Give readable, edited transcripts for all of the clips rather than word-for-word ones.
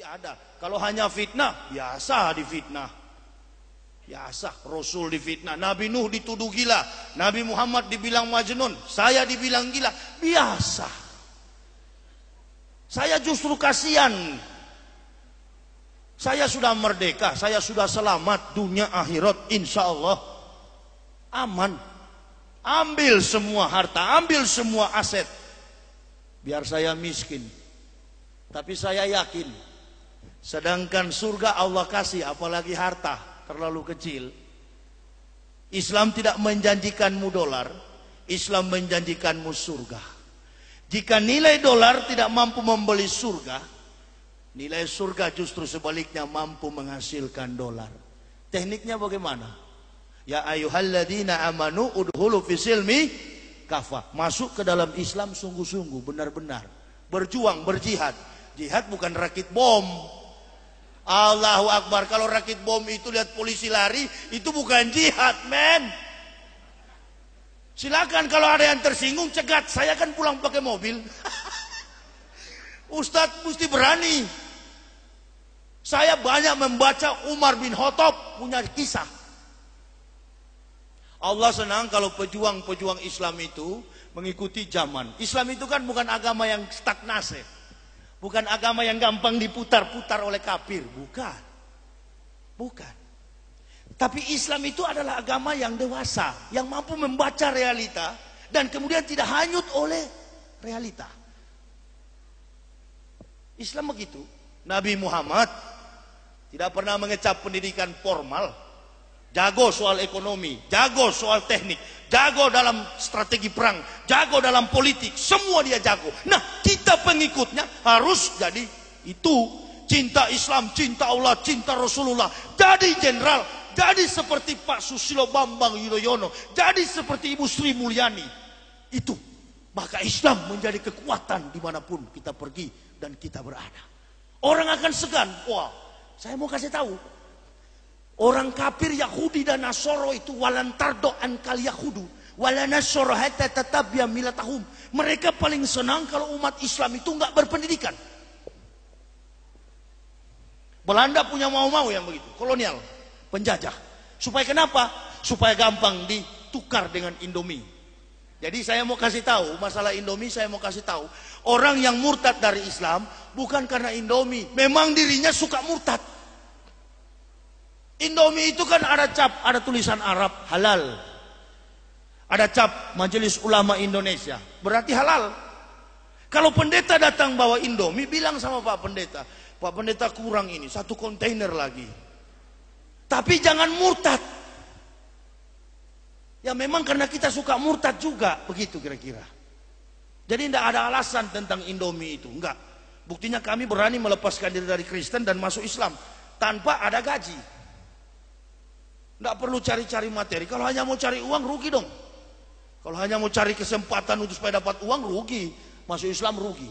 Ada. Kalau hanya fitnah, biasa difitnah. Biasa, Rasul difitnah. Nabi Nuh dituduh gila. Nabi Muhammad dibilang majnun. Saya dibilang gila. Biasa. Saya justru kasihan. Saya sudah merdeka. Saya sudah selamat dunia akhirat. Insya Allah aman. Ambil semua harta. Ambil semua aset. Biar saya miskin. Tapi saya yakin. Sedangkan surga Allah kasih, apalagi harta terlalu kecil. Islam tidak menjanjikanmu dolar, Islam menjanjikanmu surga. Jika nilai dolar tidak mampu membeli surga, nilai surga justru sebaliknya mampu menghasilkan dolar. Tekniknya bagaimana? Ya ayyuhalladzina amanu udhulu fisilmi kafah. Masuk ke dalam Islam sungguh-sungguh, benar-benar. Berjuang, berjihad. Jihad bukan rakit bom. Allahu Akbar. Kalau rakit bom itu lihat polisi lari, itu bukan jihad, men. Silakan kalau ada yang tersinggung cegat. Saya kan pulang pakai mobil. Ustadz mesti berani. Saya banyak membaca Umar bin Khattab punya kisah. Allah senang kalau pejuang-pejuang Islam itu mengikuti zaman. Islam itu kan bukan agama yang stagnasi. Bukan agama yang gampang diputar-putar oleh kafir. Bukan. Bukan. Tapi Islam itu adalah agama yang dewasa. Yang mampu membaca realita. Dan kemudian tidak hanyut oleh realita. Islam begitu. Nabi Muhammad tidak pernah mengecap pendidikan formal. Jago soal ekonomi, jago soal teknik, jago dalam strategi perang, jago dalam politik, semua dia jago. Nah, kita pengikutnya harus jadi itu. Cinta Islam, cinta Allah, cinta Rasulullah. Jadi jenderal, jadi seperti Pak Susilo Bambang Yudhoyono, jadi seperti Ibu Sri Mulyani. Itu. Maka Islam menjadi kekuatan dimanapun kita pergi dan kita berada. Orang akan segan. Wah, saya mau kasih tahu. Orang kafir Yahudi dan Nasoro itu walantardo ankal Yahudu walanasoro hatta tatabia milatahum. Mereka paling senang kalau umat Islam itu enggak berpendidikan. Belanda punya mau-mau yang begitu, kolonial, penjajah. Supaya kenapa? Supaya gampang ditukar dengan Indomie. Jadi saya mau kasih tahu masalah Indomie, saya mau kasih tahu orang yang murtad dari Islam bukan karena Indomie, memang dirinya suka murtad. Indomie itu kan ada cap, ada tulisan Arab halal. Ada cap Majelis Ulama Indonesia, berarti halal. Kalau pendeta datang bawa Indomie, bilang sama Pak Pendeta, Pak Pendeta kurang ini, 1 kontainer lagi. Tapi jangan murtad. Ya memang karena kita suka murtad juga, begitu kira-kira. Jadi tidak ada alasan tentang Indomie itu, enggak. Buktinya kami berani melepaskan diri dari Kristen dan masuk Islam tanpa ada gaji. Tidak perlu cari-cari materi. Kalau hanya mau cari uang, rugi dong. Kalau hanya mau cari kesempatan untuk supaya dapat uang, rugi. Masuk Islam rugi.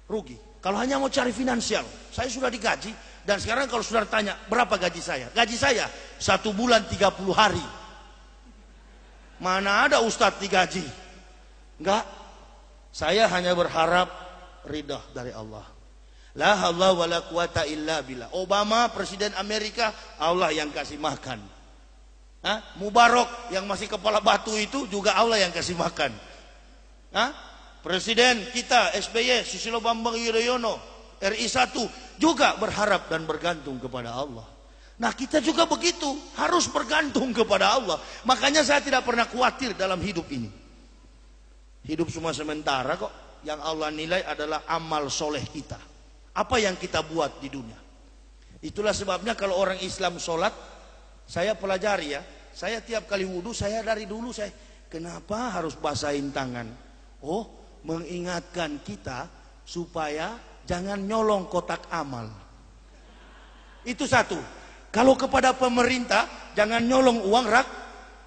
Rugi. Kalau hanya mau cari finansial, saya sudah digaji. Dan sekarang kalau saudara tanya, berapa gaji saya? Gaji saya 1 bulan 30 hari. Mana ada ustadz digaji? Enggak. Saya hanya berharap ridha dari Allah. La haula wala quwata illa billah. Obama presiden Amerika, Allah yang kasih makan. Mubarak yang masih kepala batu itu juga Allah yang kasih makan. Presiden kita SBY Susilo Bambang Yudhoyono RI 1 juga berharap dan bergantung kepada Allah. Nah, kita juga begitu, harus bergantung kepada Allah. Makanya saya tidak pernah khawatir dalam hidup ini. Hidup semua sementara kok. Yang Allah nilai adalah amal soleh kita. Apa yang kita buat di dunia. Itulah sebabnya kalau orang Islam sholat, saya pelajari ya. Saya tiap kali wudhu, saya dari dulu kenapa harus basahin tangan? Oh, mengingatkan kita supaya jangan nyolong kotak amal. Itu satu. Kalau kepada pemerintah, jangan nyolong uang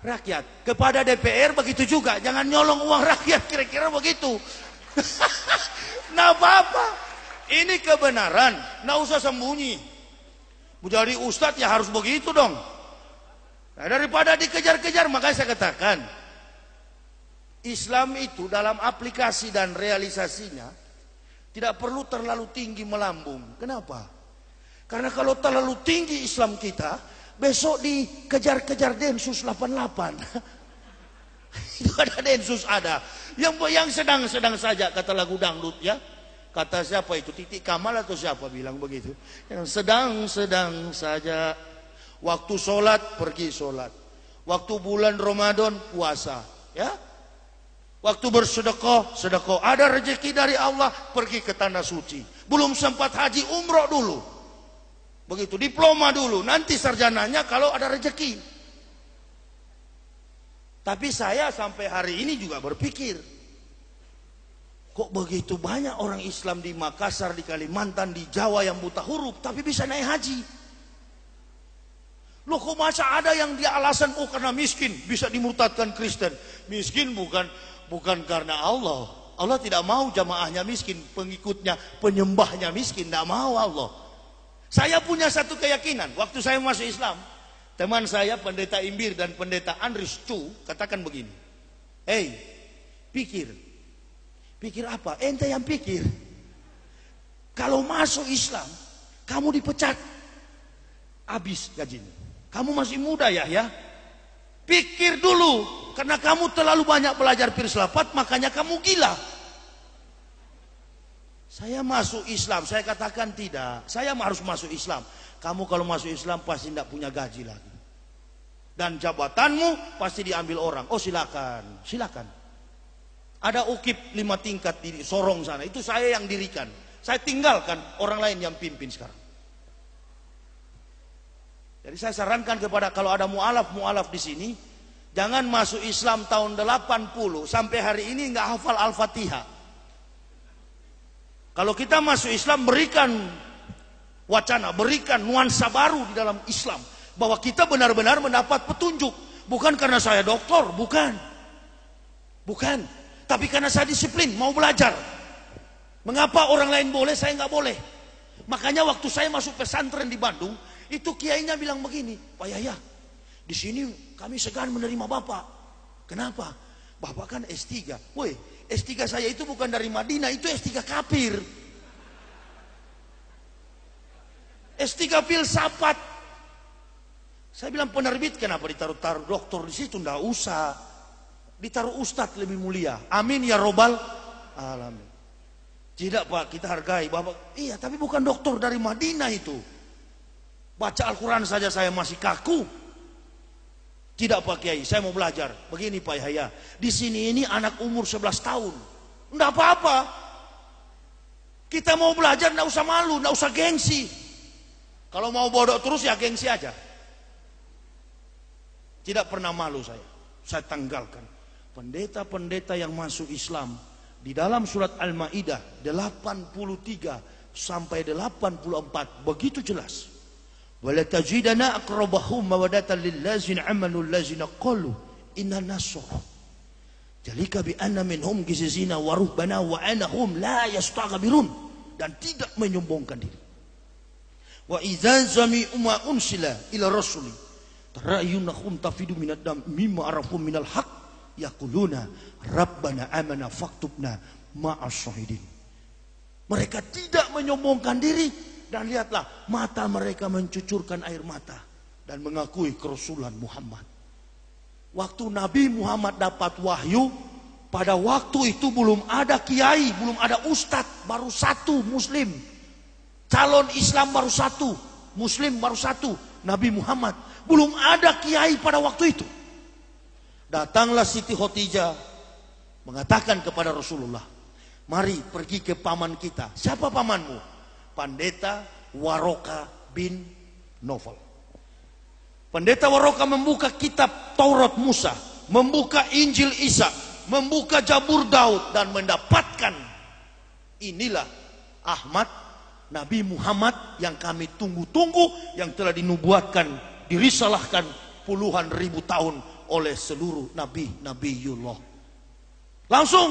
rakyat. Kepada DPR begitu juga, jangan nyolong uang rakyat. Kira-kira begitu. Nah, apa-apa. Ini kebenaran, nggak usah sembunyi. Menjadi ustadz ya harus begitu dong. Nah, daripada dikejar-kejar, makanya saya katakan, Islam itu dalam aplikasi dan realisasinya Tidak perlu terlalu tinggi melambung. Kenapa? Karena kalau terlalu tinggi Islam kita, besok dikejar-kejar Densus 88. Itu ada Densus ada. Yang sedang-sedang saja, kata lagu dangdut ya. Kata siapa itu? Titik Kamal atau siapa bilang begitu? Yang sedang-sedang saja. Waktu sholat, pergi sholat. Waktu bulan Ramadan, puasa. Ya. Waktu bersedekah, sedekah. Ada rezeki dari Allah, pergi ke tanah suci. Belum sempat haji, umroh dulu. Begitu, diploma dulu. Nanti sarjananya kalau ada rezeki. Tapi saya sampai hari ini juga berpikir, kok begitu banyak orang Islam di Makassar, di Kalimantan, di Jawa yang buta huruf, tapi bisa naik haji. Loh kok masa ada yang dia alasan, oh karena miskin, bisa dimurtadkan Kristen. Miskin bukan karena Allah. Allah tidak mau jamaahnya miskin, pengikutnya, penyembahnya miskin, tidak mau Allah. Saya punya satu keyakinan, waktu saya masuk Islam, teman saya pendeta Imbir dan pendeta Andris Chu katakan begini, pikir apa? Ente yang pikir. Kalau masuk Islam, kamu dipecat, habis gajinya. Kamu masih muda ya. Pikir dulu, karena kamu terlalu banyak belajar filsafat, makanya kamu gila. Saya masuk Islam, saya katakan tidak. Saya harus masuk Islam. Kamu kalau masuk Islam pasti tidak punya gaji lagi. Dan jabatanmu pasti diambil orang. Oh silakan. Ada UKIP 5 tingkat di Sorong sana. Itu saya yang dirikan. Saya tinggalkan orang lain yang pimpin sekarang. Jadi saya sarankan kepada kalau ada mu'alaf di sini, jangan masuk Islam tahun 80 sampai hari ini nggak hafal Al-Fatihah. Kalau kita masuk Islam, berikan wacana, berikan nuansa baru di dalam Islam, bahwa kita benar-benar mendapat petunjuk, bukan karena saya doktor, bukan, tapi karena saya disiplin, mau belajar. Mengapa orang lain boleh, saya nggak boleh? Makanya waktu saya masuk pesantren di Bandung, itu kiainya bilang begini, Pak Yahya, di sini kami segan menerima Bapak. Kenapa? Bapak kan S3. Woi, S3 saya itu bukan dari Madinah, itu S3 kafir. S3 filsafat. Saya bilang penerbit, kenapa ditaruh doktor di situ? Nggak usah. Ditaruh ustadz lebih mulia. Amin ya robbal alamin. Tidak Pak, kita hargai Bapak. Iya, tapi bukan doktor dari Madinah itu. Baca Al-Quran saja saya masih kaku. Tidak Pak Kiai, saya mau belajar. Begini Pak Yahya, di sini ini anak umur 11 tahun. Enggak apa-apa. Kita mau belajar, enggak usah malu, enggak usah gengsi. Kalau mau bodoh terus ya gengsi aja. Tidak pernah malu saya tanggalkan. Pendeta-pendeta yang masuk Islam di dalam surat Al-Maidah 83 sampai 84 begitu jelas. Wala tajidana aqrabahum mawaddatan lil ladzina amanu allazina qalu inna nasr. Jalika bi anna minhum qisizina wa ruhbana wa anahum la yastaghfirun, dan tidak menyombongkan diri. Wa idza zami'u ma unsila ila rasuli tarayunahum tafidu minad dam mimma arafum minal haqq yaquluna rabbana amana faktubna ma'as syahidin. Mereka tidak menyombongkan diri, dan lihatlah mata mereka mencucurkan air mata dan mengakui kerasulan Muhammad. Waktu Nabi Muhammad dapat wahyu, pada waktu itu belum ada kiai, belum ada ustadz, baru satu muslim. Calon Islam baru satu, muslim baru satu, Nabi Muhammad. Belum ada kiai pada waktu itu. Datanglah Siti Khotijah mengatakan kepada Rasulullah, mari pergi ke paman kita. Siapa pamanmu? Pendeta Waroka bin Nawfal. Pendeta Waroka membuka kitab Taurat Musa, membuka Injil Isa, membuka Zabur Daud, dan mendapatkan inilah Ahmad, Nabi Muhammad yang kami tunggu-tunggu, yang telah dinubuatkan, dirisalahkan puluhan ribu tahun oleh seluruh nabi-nabiullah. Langsung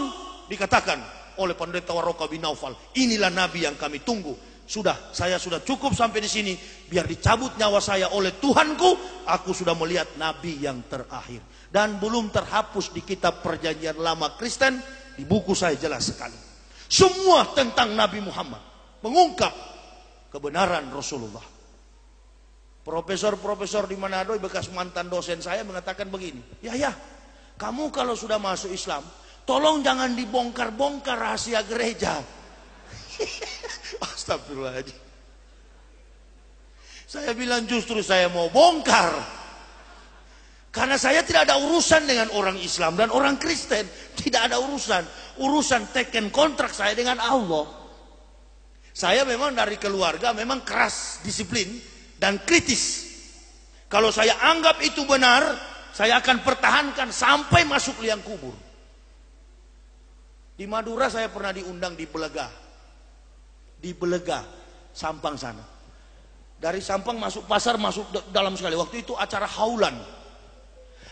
dikatakan oleh pendeta Waroka bin Nawfal, inilah nabi yang kami tunggu. Saya sudah cukup sampai di sini. Biar dicabut nyawa saya oleh Tuhanku. Aku sudah melihat nabi yang terakhir. Dan belum terhapus di kitab Perjanjian Lama Kristen. Di buku saya jelas sekali. Semua tentang Nabi Muhammad, mengungkap kebenaran Rasulullah. Profesor-profesor di Manado, bekas mantan dosen saya mengatakan begini, ya, kamu kalau sudah masuk Islam, tolong jangan dibongkar-bongkar rahasia gereja. Astagfirullahaladzim. Saya bilang justru saya mau bongkar. Karena saya tidak ada urusan dengan orang Islam dan orang Kristen. Tidak ada urusan. Urusan teken kontrak saya dengan Allah. Saya memang dari keluarga memang keras, disiplin, dan kritis. Kalau saya anggap itu benar, saya akan pertahankan sampai masuk liang kubur. Di Madura saya pernah diundang di Belega. Di Belega, Sampang sana. Dari Sampang masuk pasar, masuk dalam sekali. Waktu itu acara haulan.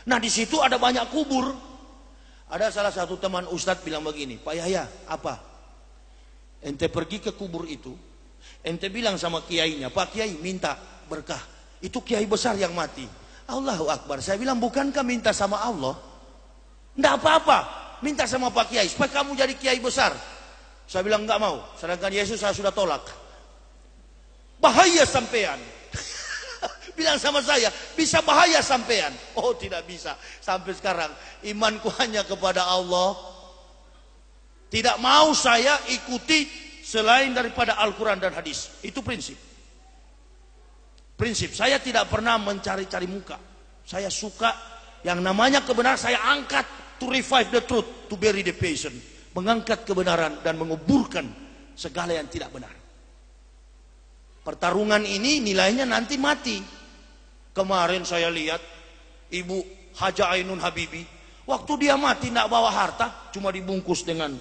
Nah di situ ada banyak kubur. Ada salah satu teman Ustadz bilang begini, Pak Yahya, apa? Ente pergi ke kubur itu, ente bilang sama kiainya, Pak Kiai minta berkah. Itu kiai besar yang mati. Allahu Akbar. Saya bilang, bukankah minta sama Allah? Tidak apa-apa, minta sama Pak Kiai supaya kamu jadi kiai besar. Saya bilang enggak mau. Sedangkan Yesus saya sudah tolak. Bahaya sampean. Bilang sama saya, bisa bahaya sampean. Oh tidak bisa. Sampai sekarang imanku hanya kepada Allah. Tidak mau saya ikuti selain daripada Al-Quran dan hadis. Itu prinsip. Prinsip. Saya tidak pernah mencari-cari muka. Saya suka yang namanya kebenaran saya angkat. To revive the truth, to bury the patient. Mengangkat kebenaran dan menguburkan segala yang tidak benar. Pertarungan ini nilainya nanti mati. Kemarin saya lihat Ibu Haja Ainun Habibi, waktu dia mati tidak bawa harta, cuma dibungkus dengan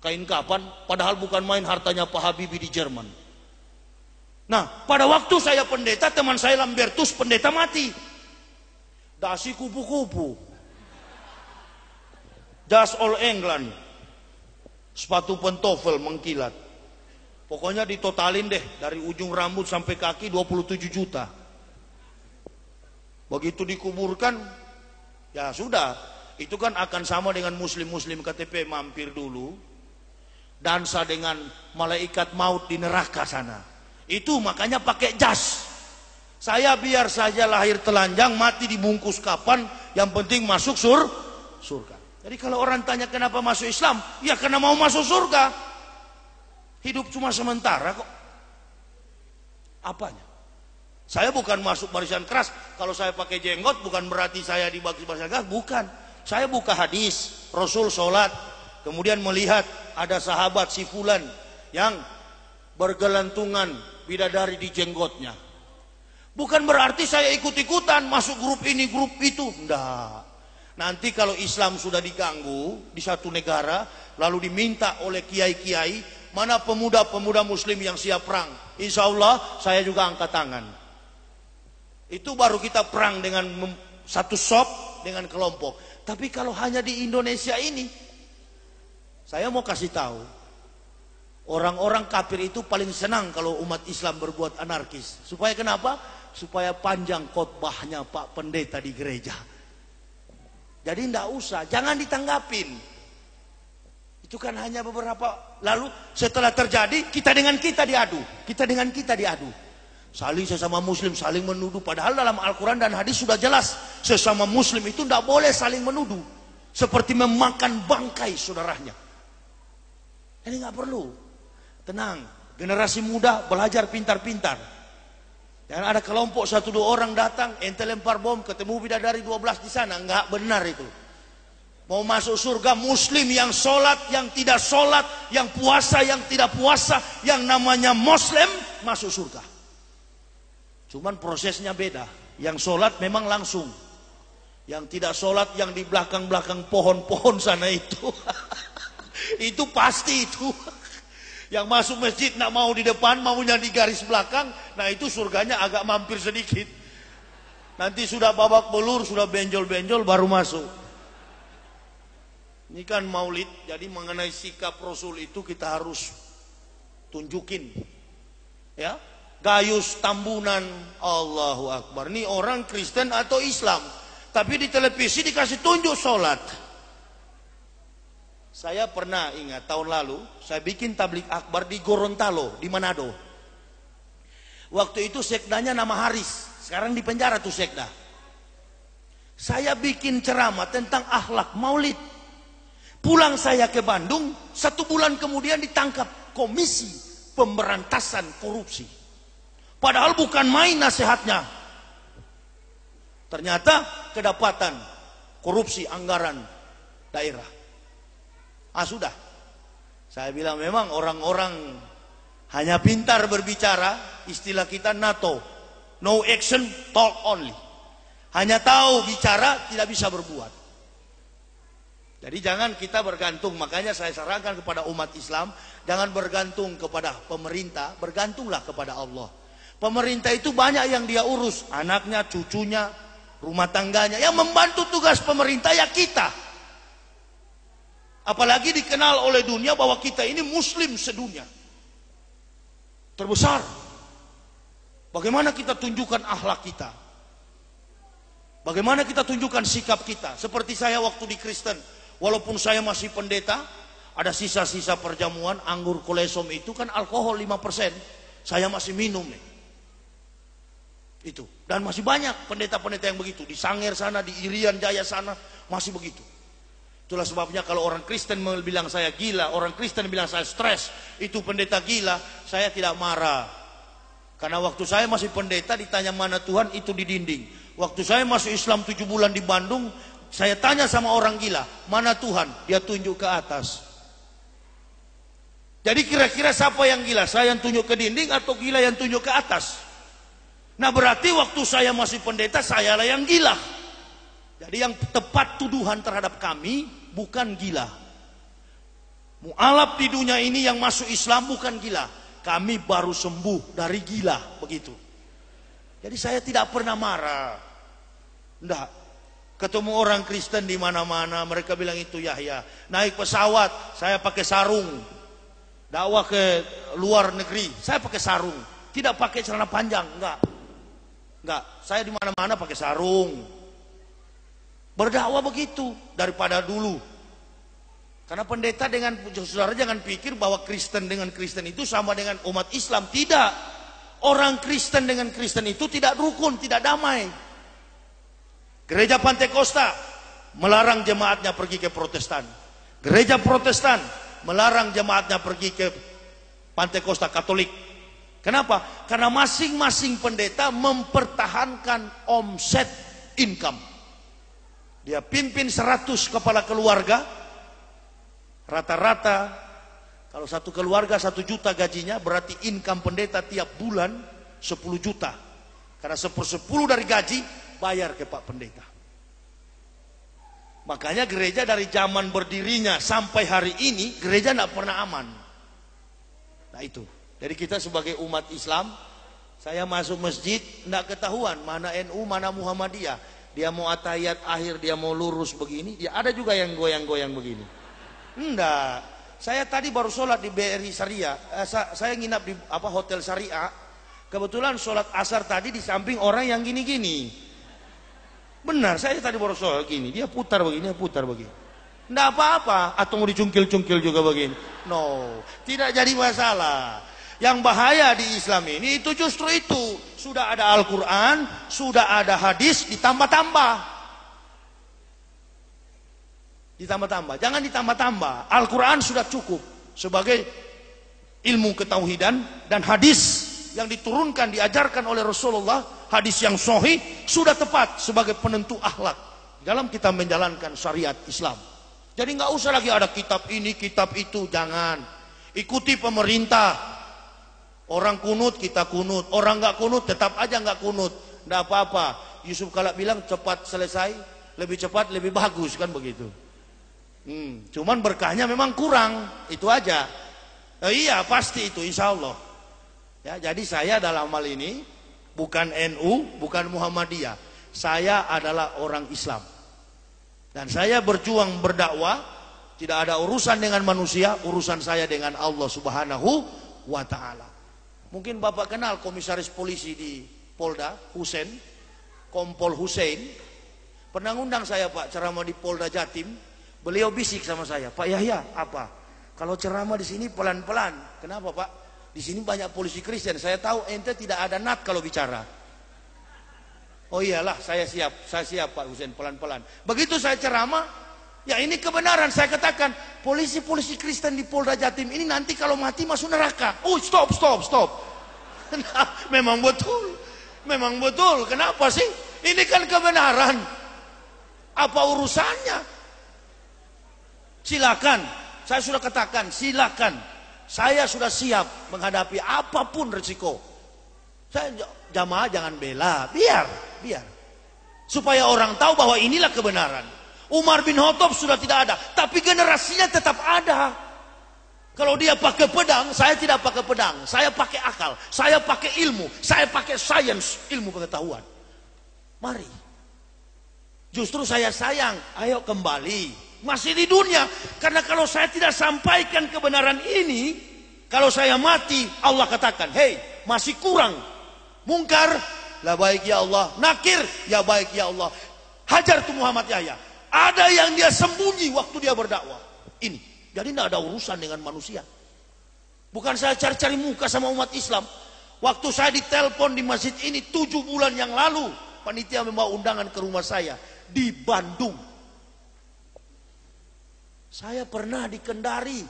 kain kapan, padahal bukan main hartanya Pak Habibie di Jerman. Nah, pada waktu saya pendeta, teman saya Lambertus pendeta mati. Dasi kupu-kupu. Jas All England. Sepatu pentofel mengkilat. Pokoknya ditotalin deh, dari ujung rambut sampai kaki 27 juta. Begitu dikuburkan, ya sudah. Itu kan akan sama dengan muslim-muslim KTP mampir dulu. Dansa dengan malaikat maut di neraka sana. Itu makanya pakai jas. Saya biar saja lahir telanjang, mati dibungkus kapan, yang penting masuk surga. Jadi kalau orang tanya kenapa masuk Islam, ya karena mau masuk surga. Hidup cuma sementara kok. Apanya? Saya bukan masuk barisan keras. Kalau saya pakai jenggot bukan berarti saya di barisan keras. Bukan. Saya buka hadis. Rasul sholat. Kemudian melihat ada sahabat si fulan yang bergelantungan bidadari di jenggotnya. Bukan berarti saya ikut-ikutan masuk grup ini, grup itu. Enggak. Nanti kalau Islam sudah diganggu di satu negara, lalu diminta oleh kiai-kiai, mana pemuda-pemuda muslim yang siap perang, insya Allah saya juga angkat tangan. Itu baru kita perang dengan satu sop, dengan kelompok. Tapi kalau hanya di Indonesia ini, saya mau kasih tahu, orang-orang kafir itu paling senang kalau umat Islam berbuat anarkis. Supaya kenapa? Supaya panjang khotbahnya Pak Pendeta di gereja. Jadi tidak usah, jangan ditanggapin. Itu kan hanya beberapa. Lalu setelah terjadi, kita dengan kita diadu. Kita dengan kita diadu. Saling sesama muslim saling menuduh. Padahal dalam Al-Quran dan hadis sudah jelas. Sesama muslim itu tidak boleh saling menuduh. Seperti memakan bangkai saudaranya. Ini nggak perlu. Tenang. Generasi muda belajar pintar-pintar. Jangan ada kelompok 1-2 orang datang, ente lempar bom, ketemu bidadari 12 di sana. Nggak benar itu. Mau masuk surga muslim yang sholat, yang tidak sholat, yang puasa, yang tidak puasa, yang namanya muslim masuk surga. Cuman prosesnya beda. Yang sholat memang langsung. Yang tidak sholat yang di belakang-belakang pohon-pohon sana itu. Itu pasti itu. Yang masuk masjid nak mau di depan, maunya di garis belakang. Nah itu surganya agak mampir sedikit. Nanti sudah babak belur, sudah benjol-benjol baru masuk. Ini kan maulid, jadi mengenai sikap Rasul itu kita harus tunjukin. Ya, Gayus Tambunan, Allahu Akbar. Ini orang Kristen atau Islam, tapi di televisi dikasih tunjuk sholat. Saya pernah ingat tahun lalu saya bikin tablik akbar di Gorontalo di Manado. Waktu itu sekdanya nama Haris, sekarang di penjara tuh sekda. Saya bikin ceramah tentang akhlak maulid. Pulang saya ke Bandung, 1 bulan kemudian ditangkap Komisi Pemberantasan Korupsi. Padahal bukan main nasihatnya. Ternyata kedapatan korupsi anggaran daerah. Sudah. Saya bilang memang orang-orang hanya pintar berbicara, istilah kita NATO. No action, talk only. Hanya tahu bicara, tidak bisa berbuat. Jadi jangan kita bergantung, makanya saya sarankan kepada umat Islam, jangan bergantung kepada pemerintah, bergantunglah kepada Allah. Pemerintah itu banyak yang dia urus, anaknya, cucunya, rumah tangganya. Yang membantu tugas pemerintah ya kita. Apalagi dikenal oleh dunia bahwa kita ini muslim sedunia. Terbesar. Bagaimana kita tunjukkan akhlak kita? Bagaimana kita tunjukkan sikap kita? Seperti saya waktu di Kristen, walaupun saya masih pendeta, ada sisa-sisa perjamuan, anggur kolesom itu kan alkohol 5%. Saya masih minum nih. Itu. Dan masih banyak pendeta-pendeta yang begitu. Di Sangir sana, di Irian Jaya sana, masih begitu. Itulah sebabnya kalau orang Kristen bilang saya gila, orang Kristen bilang saya stres, itu pendeta gila, saya tidak marah. Karena waktu saya masih pendeta ditanya mana Tuhan, itu di dinding. Waktu saya masuk Islam 7 bulan di Bandung, saya tanya sama orang gila, mana Tuhan? Dia tunjuk ke atas. Jadi kira-kira siapa yang gila? Saya yang tunjuk ke dinding atau gila yang tunjuk ke atas? Nah berarti waktu saya masih pendeta, saya lah yang gila. Jadi yang tepat tuduhan terhadap kami bukan gila. Mu'alaf di dunia ini yang masuk Islam bukan gila. Kami baru sembuh dari gila, begitu. Jadi saya tidak pernah marah. Enggak. Ketemu orang Kristen di mana-mana, mereka bilang itu Yahya. Naik pesawat, saya pakai sarung. Dakwah ke luar negeri, saya pakai sarung. Tidak pakai celana panjang, enggak. Enggak, saya di mana-mana pakai sarung. Berdakwah begitu daripada dulu. Karena pendeta dengan saudara jangan pikir bahwa Kristen dengan Kristen itu sama dengan umat Islam. Tidak. Orang Kristen dengan Kristen itu tidak rukun, tidak damai. Gereja Pantekosta melarang jemaatnya pergi ke Protestan. Gereja Protestan melarang jemaatnya pergi ke Pantekosta Katolik. Kenapa? Karena masing-masing pendeta mempertahankan omset income. Dia pimpin 100 kepala keluarga, rata-rata kalau satu keluarga 1 juta gajinya, berarti income pendeta tiap bulan 10 juta. Karena 1/10 dari gaji bayar ke Pak Pendeta. Makanya gereja dari zaman berdirinya sampai hari ini, gereja tidak pernah aman. Nah itu. Jadi kita sebagai umat Islam, saya masuk masjid, tidak ketahuan mana NU, mana Muhammadiyah. Dia mau atayat akhir, dia mau lurus begini, dia ada juga yang goyang-goyang begini. Enggak. Saya tadi baru sholat di BRI Syariah. Saya nginap di hotel Syariah. Kebetulan sholat asar tadi di samping orang yang gini-gini. Benar, saya tadi baru sholat gini. Dia putar begini, dia putar begini. Enggak apa-apa. Atau mau dicungkil-cungkil juga begini. No, tidak jadi masalah. Yang bahaya di Islam ini itu justru itu. Sudah ada Al-Quran, sudah ada hadis, ditambah-tambah. Ditambah-tambah, jangan ditambah-tambah. Al-Quran sudah cukup sebagai ilmu ketauhidan, dan hadis yang diturunkan, diajarkan oleh Rasulullah, hadis yang sahih, sudah tepat sebagai penentu akhlak dalam kita menjalankan syariat Islam. Jadi nggak usah lagi ada kitab ini, kitab itu, jangan. Ikuti pemerintah. Orang kunut, kita kunut. Orang nggak kunut, tetap aja nggak kunut. Nggak apa-apa. Yusuf Kala bilang cepat selesai, lebih cepat, lebih bagus, kan begitu. Cuman berkahnya memang kurang, itu aja. Iya pasti itu, insya Allah. Ya, jadi saya dalam hal ini bukan NU, bukan Muhammadiyah. Saya adalah orang Islam. Dan saya berjuang berdakwah, tidak ada urusan dengan manusia, urusan saya dengan Allah Subhanahu wa Ta'ala. Mungkin Bapak kenal komisaris polisi di Polda, Husein, Kompol Husein. Pernah ngundang saya Pak ceramah di Polda Jatim. Beliau bisik sama saya, Pak Yahya, apa? Kalau ceramah di sini pelan-pelan. Kenapa Pak? Di sini banyak polisi Kristen. Saya tahu ente tidak ada nat kalau bicara. Oh iyalah, saya siap Pak Husain, pelan-pelan. Begitu saya ceramah, ya ini kebenaran. Saya katakan, polisi-polisi Kristen di Polda Jatim ini nanti kalau mati masuk neraka. Oh stop. Nah, memang betul. Kenapa sih? Ini kan kebenaran. Apa urusannya? Silakan. Saya sudah katakan, silakan. Saya sudah siap menghadapi apapun resiko. Saya jamaah jangan bela, biar. Supaya orang tahu bahwa inilah kebenaran. Umar bin Khattab sudah tidak ada, tapi generasinya tetap ada. Kalau dia pakai pedang, saya tidak pakai pedang. Saya pakai akal, saya pakai ilmu, saya pakai sains, ilmu pengetahuan. Mari. Justru saya sayang, ayo kembali. Masih di dunia. Karena kalau saya tidak sampaikan kebenaran ini, kalau saya mati, Allah katakan, hei, masih kurang. Mungkar, la baik ya Allah. Nakir, ya baik ya Allah. Hajar tu Muhammad Yahya. Ada yang dia sembunyi waktu dia berdakwah. Ini. Jadi tidak ada urusan dengan manusia. Bukan saya cari-cari muka sama umat Islam. Waktu saya ditelepon di masjid ini 7 bulan yang lalu, panitia membawa undangan ke rumah saya di Bandung. Saya pernah di Kendari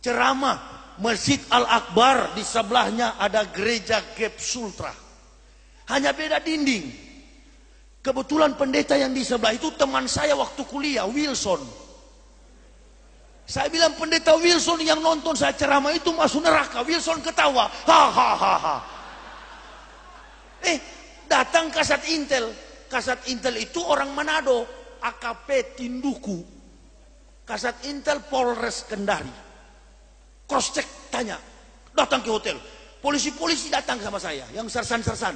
ceramah Masjid Al-Akbar, di sebelahnya ada gereja Gap Sultra. Hanya beda dinding. Kebetulan pendeta yang di sebelah itu teman saya waktu kuliah, Wilson. Saya bilang, pendeta Wilson yang nonton saya ceramah itu masuk neraka. Wilson ketawa. Hahaha. Datang kasat Intel. Kasat Intel itu orang Manado, AKP Tinduku. Kasat Intel Polres Kendari. Cross check, tanya. Datang ke hotel. Polisi-polisi datang sama saya. Yang sersan-sersan.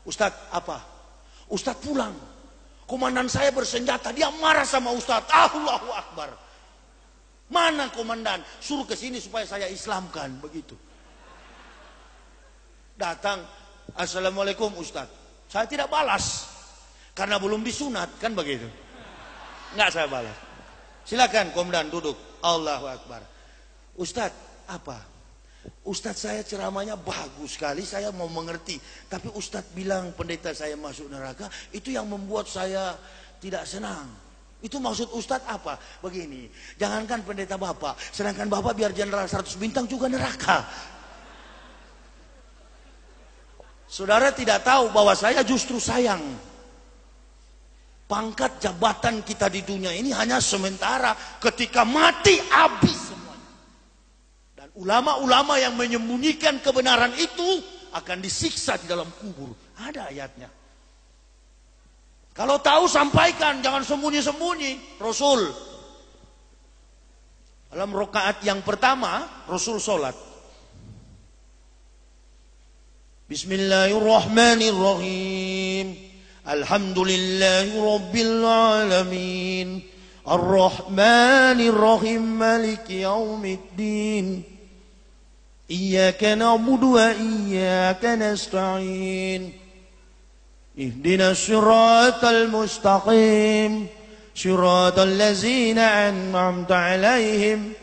Ustadz, apa? Ustadz pulang. Komandan saya bersenjata. Dia marah sama Ustadz. Allahu Akbar. Mana komandan? Suruh ke sini supaya saya islamkan. Begitu. Datang. Assalamualaikum Ustadz. Saya tidak balas. Karena belum disunat. Kan begitu. Enggak saya balas. Silakan komandan duduk. Allahu Akbar. Ustadz, apa? Ustadz, saya ceramahnya bagus sekali, saya mau mengerti. Tapi Ustadz bilang pendeta saya masuk neraka, itu yang membuat saya tidak senang. Itu maksud Ustadz apa? Begini, jangankan pendeta Bapak, sedangkan Bapak biar jenderal 100 bintang juga neraka. Saudara tidak tahu bahwa saya justru sayang. Pangkat jabatan kita di dunia ini hanya sementara, ketika mati habis semuanya. Dan ulama-ulama yang menyembunyikan kebenaran itu akan disiksa di dalam kubur. Ada ayatnya. Kalau tahu sampaikan, jangan sembunyi-sembunyi. Rasul dalam rakaat yang pertama, Rasul sholat. Bismillahirrahmanirrahim. Alhamdulillahi Rabbil Alamin. Ar-Rahmanir Rahim. Maliki Yawmiddin. Iyyaka na'budu wa iyyaka nasta'in. Ihdinas siratal mustaqim. Siratal ladzina an'amta 'alaihim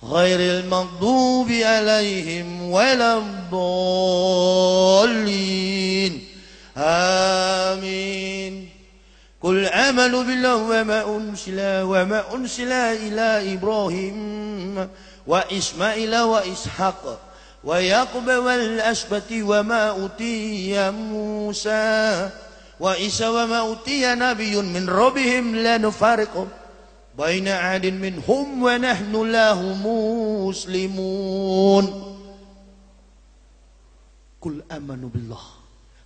ghairil maghdubi 'alaihim waladdallin. Amin. Qul amanu billahi wa ma unsila ila Ibrahim wa Ismaila wa Ishaq wa Yaqub wal asbati wa ma utiya Musa wa Isa wa ma utiya nabiyyun min rabbihim la nufariqu baina ahadin minhum wa nahnu lahu muslimun. Qul amanu billah.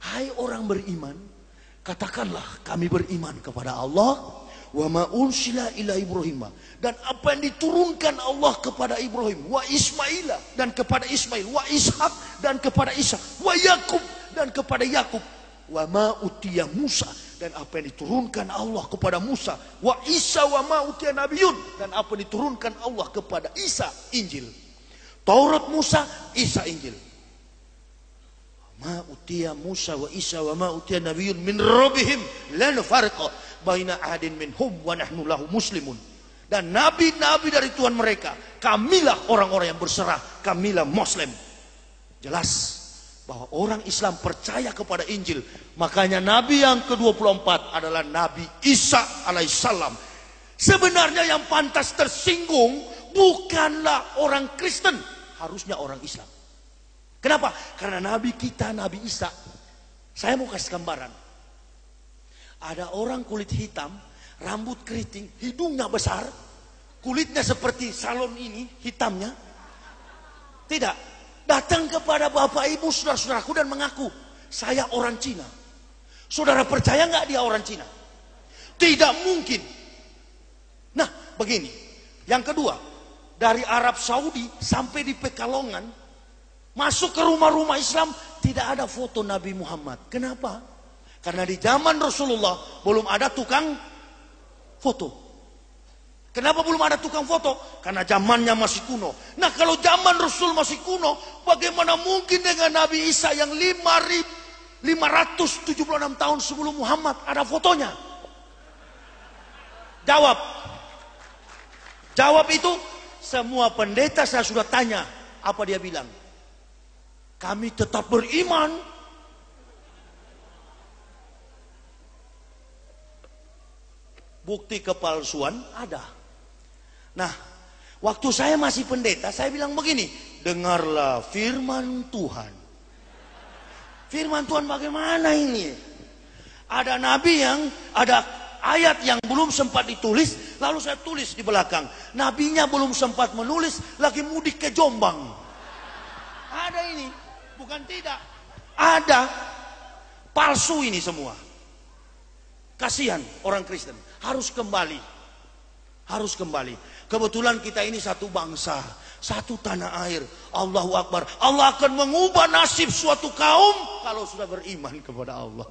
Hai orang beriman, katakanlah kami beriman kepada Allah, wa ma unsila ila Ibrahim, dan apa yang diturunkan Allah kepada Ibrahim, wa Ismaila, dan kepada Ismail, wa Ishak, dan kepada Ishak, wa Yakub, dan kepada Yakub, wa ma utiya Musa, dan apa yang diturunkan Allah kepada Musa, wa Isa wa ma utiya Nabiyun, dan apa yang diturunkan Allah kepada Isa, Injil. Taurat Musa, Isa, Injil. Ma utiya Musa wa Isa wa ma utiya nabiyyun min rabbihim la nufarriqu baina ahadin minhum wa nahnu lahu muslimun. Dan nabi-nabi dari Tuhan mereka, kamilah orang-orang yang berserah, kamilah Muslim. Jelas bahwa orang Islam percaya kepada Injil. Makanya nabi yang ke-24 adalah Nabi Isa alaihissalam. Sebenarnya yang pantas tersinggung bukanlah orang Kristen, harusnya orang Islam. Kenapa? Karena nabi kita, Nabi Isa. Saya mau kasih gambaran. Ada orang kulit hitam, rambut keriting, hidungnya besar, kulitnya seperti salon ini, hitamnya. Tidak, datang kepada bapak ibu saudara-saudaraku dan mengaku, saya orang Cina. Saudara percaya nggak dia orang Cina? Tidak mungkin. Nah, begini. Yang kedua, dari Arab Saudi sampai di Pekalongan, masuk ke rumah-rumah Islam, tidak ada foto Nabi Muhammad. Kenapa? Karena di zaman Rasulullah belum ada tukang foto. Kenapa belum ada tukang foto? Karena zamannya masih kuno. Nah, kalau zaman Rasul masih kuno, bagaimana mungkin dengan Nabi Isa yang 5.576 tahun sebelum Muhammad ada fotonya? Jawab. Jawab itu semua pendeta saya sudah tanya. Apa dia bilang? Kami tetap beriman. Bukti kepalsuan ada. Nah, waktu saya masih pendeta, saya bilang begini, dengarlah firman Tuhan. Firman Tuhan bagaimana ini? Ada nabi yang, ada ayat yang belum sempat ditulis, lalu saya tulis di belakang. Nabinya belum sempat menulis, lagi mudik ke Jombang. Ada ini, bukan tidak. Ada, palsu ini semua. Kasihan orang Kristen, harus kembali. Harus kembali. Kebetulan kita ini satu bangsa, satu tanah air. Allahu Akbar. Allah akan mengubah nasib suatu kaum kalau sudah beriman kepada Allah.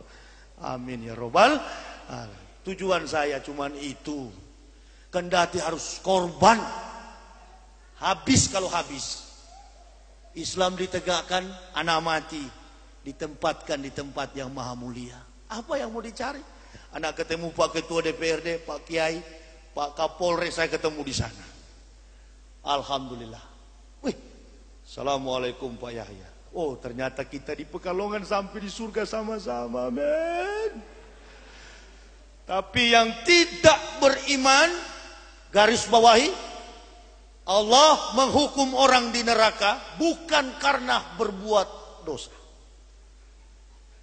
Amin ya robbal alamin. Tujuan saya cuman itu. Kendati harus korban. Habis kalau habis. Islam ditegakkan, anak mati. Ditempatkan di tempat yang maha mulia. Apa yang mau dicari? Anak ketemu Pak Ketua DPRD, Pak Kiai, Pak Kapolres, saya ketemu di sana. Alhamdulillah. Wih, Assalamualaikum Pak Yahya. Oh, ternyata kita di Pekalongan sampai di surga sama-sama, men. Tapi yang tidak beriman, garis bawahi, Allah menghukum orang di neraka bukan karena berbuat dosa.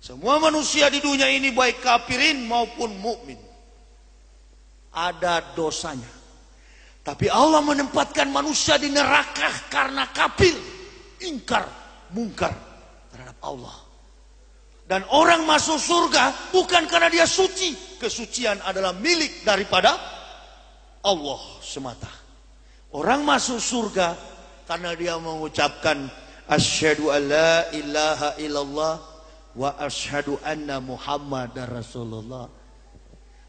Semua manusia di dunia ini baik kafirin maupun mukmin ada dosanya. Tapi Allah menempatkan manusia di neraka karena kafir, ingkar, mungkar terhadap Allah. Dan orang masuk surga bukan karena dia suci. Kesucian adalah milik daripada Allah semata. Orang masuk surga karena dia mengucapkan asyhadu alla ilaha illallah wa asyhadu anna Muhammadar Rasulullah.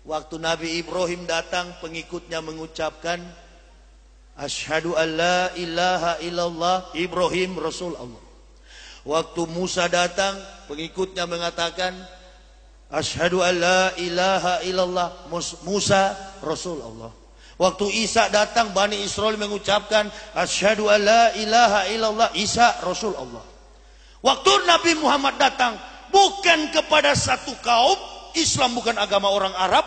Waktu Nabi Ibrahim datang, pengikutnya mengucapkan asyhadu alla ilaha illallah, Ibrahim Rasul Allah. Waktu Musa datang, pengikutnya mengatakan asyhadu alla ilaha illallah, Musa Rasul Allah. Waktu Isa datang, Bani Israel mengucapkan asyhadu alla ilaha illallah, Isa Rasul Allah. Waktu Nabi Muhammad datang, bukan kepada satu kaum, Islam bukan agama orang Arab.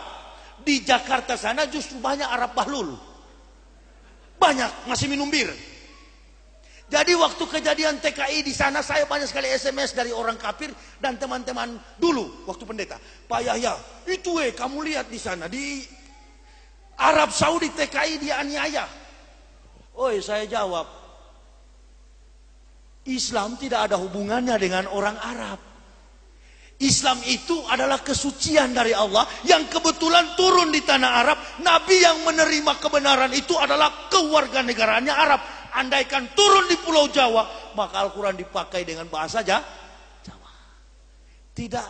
Di Jakarta sana justru banyak Arab Bahlul. Banyak, masih minum bir. Jadi waktu kejadian TKI di sana, saya banyak sekali SMS dari orang kafir dan teman-teman dulu waktu pendeta. Pak Yahya, itu kamu lihat di sana, di Arab Saudi TKI dia aniaya. Oi, saya jawab, Islam tidak ada hubungannya dengan orang Arab. Islam itu adalah kesucian dari Allah yang kebetulan turun di tanah Arab. Nabi yang menerima kebenaran itu adalah kewarganegaraannya Arab. Andaikan turun di Pulau Jawa, maka Al-Quran dipakai dengan bahasa Jawa. Tidak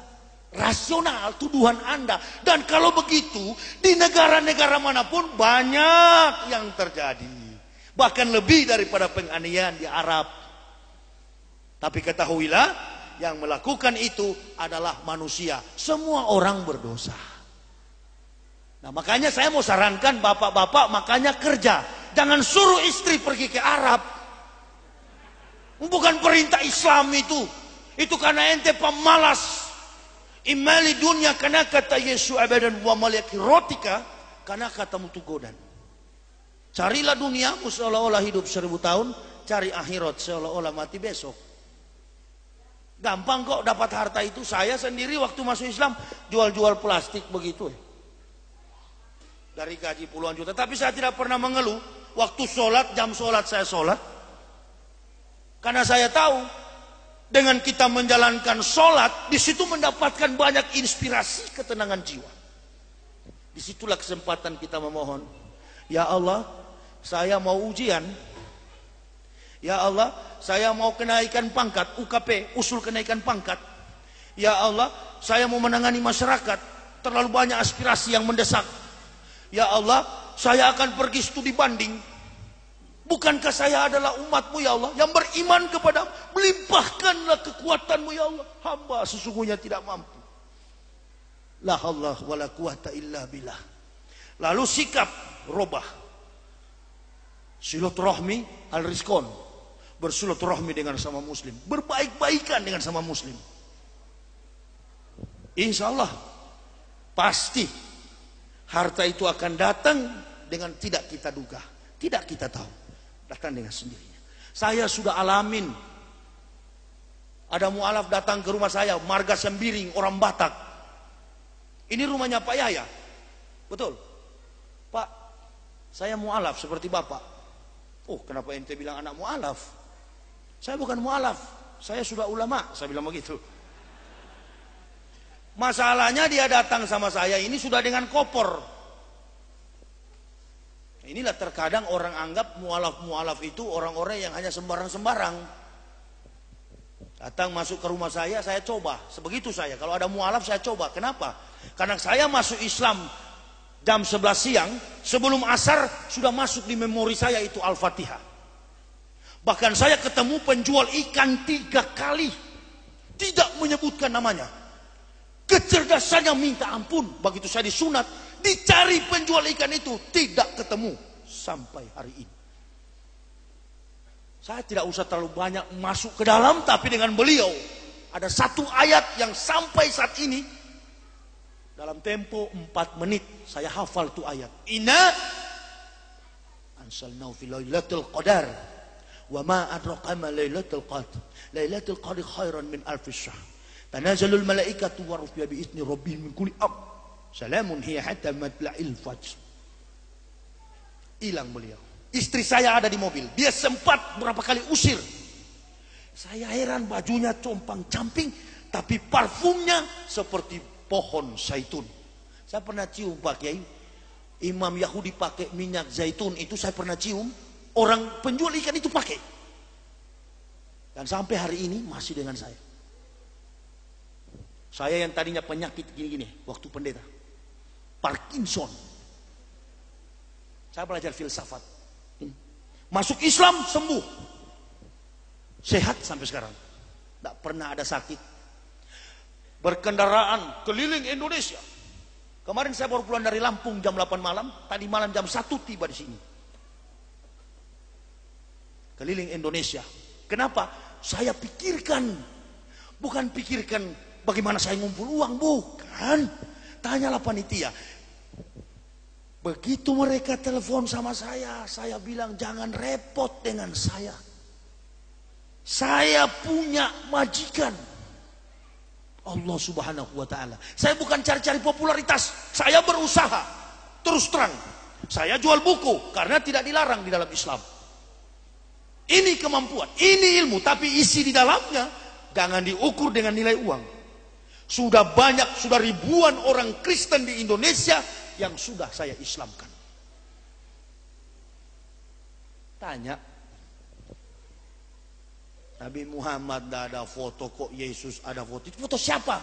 rasional tuduhan Anda. Dan kalau begitu, di negara-negara manapun banyak yang terjadi. Bahkan lebih daripada penganiayaan di Arab. Tapi ketahuilah, yang melakukan itu adalah manusia. Semua orang berdosa. Nah makanya saya mau sarankan bapak-bapak, makanya kerja. Jangan suruh istri pergi ke Arab. Bukan perintah Islam itu. Itu karena ente pemalas. Imali dunia karena kata Yesus abadan wa malaki rotika karena kata mutugodan. Carilah duniamu seolah-olah hidup 1000 tahun, cari akhirat seolah-olah mati besok. Gampang kok dapat harta itu. Saya sendiri waktu masuk Islam jual-jual plastik begitu. Dari gaji puluhan juta. Tapi saya tidak pernah mengeluh. Waktu sholat, jam sholat saya sholat. Karena saya tahu dengan kita menjalankan sholat, di situ mendapatkan banyak inspirasi, ketenangan jiwa. Disitulah kesempatan kita memohon. Ya Allah, saya mau ujian. Ya Allah, saya mau kenaikan pangkat, UKP, usul kenaikan pangkat. Ya Allah, saya mau menangani masyarakat, terlalu banyak aspirasi yang mendesak. Ya Allah, saya akan pergi studi banding. Bukankah saya adalah umatmu ya Allah, yang beriman kepada, melimpahkanlah kekuatanmu ya Allah. Hamba sesungguhnya tidak mampu. La haula wala quwata illa billah. Lalu sikap robah. Silaturahmi al-rizqon. Bersilaturahmi dengan sama muslim. Berbaik-baikan dengan sama muslim. Insya Allah pasti harta itu akan datang dengan tidak kita duga, tidak kita tahu. Datang dengan sendirinya. Saya sudah alamin. Ada mualaf datang ke rumah saya, Marga Sembiring, orang Batak. Ini rumahnya Pak Yahya. Betul. Pak, saya mualaf seperti Bapak. Oh, kenapa ente bilang anak mualaf? Saya bukan mualaf, saya sudah ulama. Saya bilang begitu. Masalahnya dia datang sama saya ini sudah dengan kopor. Inilah terkadang orang anggap mualaf-mualaf itu orang-orang yang hanya sembarang-sembarang. Datang masuk ke rumah saya coba. Sebegitu saya. Kalau ada mualaf saya coba. Kenapa? Karena saya masuk Islam jam 11 siang. Sebelum asar sudah masuk di memori saya itu Al-Fatihah. Bahkan saya ketemu penjual ikan 3 kali. Tidak menyebutkan namanya. Kecerdasannya minta ampun. Begitu saya disunat. Dicari penjual ikan itu tidak ketemu sampai hari ini. Saya tidak usah terlalu banyak masuk ke dalam, tapi dengan beliau ada satu ayat yang sampai saat ini dalam tempo 4 menit saya hafal tuh ayat. Inna anzalnahu fi lailatul qadar wa ma adraka ma lailatul qadar. Lailatul qadar khairan min alf syahr. Tanazzalul malaikatu wa ruh bi izni rabbihim min kulli amr. Salamun hiya hatta matla'il fajr. Hilang beliau. Istri saya ada di mobil. Dia sempat berapa kali usir. Saya heran, bajunya compang-camping, tapi parfumnya seperti pohon zaitun. Saya pernah cium Pak Kiai. Imam Yahudi pakai minyak zaitun itu saya pernah cium. Orang penjual ikan itu pakai. Dan sampai hari ini masih dengan saya. Saya yang tadinya penyakit gini-gini waktu pendeta. Parkinson. Saya belajar filsafat. Masuk Islam sembuh. Sehat sampai sekarang. Tidak pernah ada sakit. Berkendaraan keliling Indonesia. Kemarin saya baru pulang dari Lampung jam 8 malam. Tadi malam jam 1 tiba di sini. Keliling Indonesia. Kenapa? Saya pikirkan. Bukan pikirkan bagaimana saya ngumpul uang. Bukan. Tanyalah panitia. Begitu mereka telepon sama saya bilang jangan repot dengan saya. Saya punya majikan. Allah Subhanahu wa taala. Saya bukan cari-cari popularitas, saya berusaha. Terus terang, saya jual buku karena tidak dilarang di dalam Islam. Ini kemampuan, ini ilmu, tapi isi di dalamnya jangan diukur dengan nilai uang. Sudah banyak, sudah ribuan orang Kristen di Indonesia yang sudah saya Islamkan. Tanya, Nabi Muhammad tidak ada foto, kok Yesus ada foto. Itu foto siapa?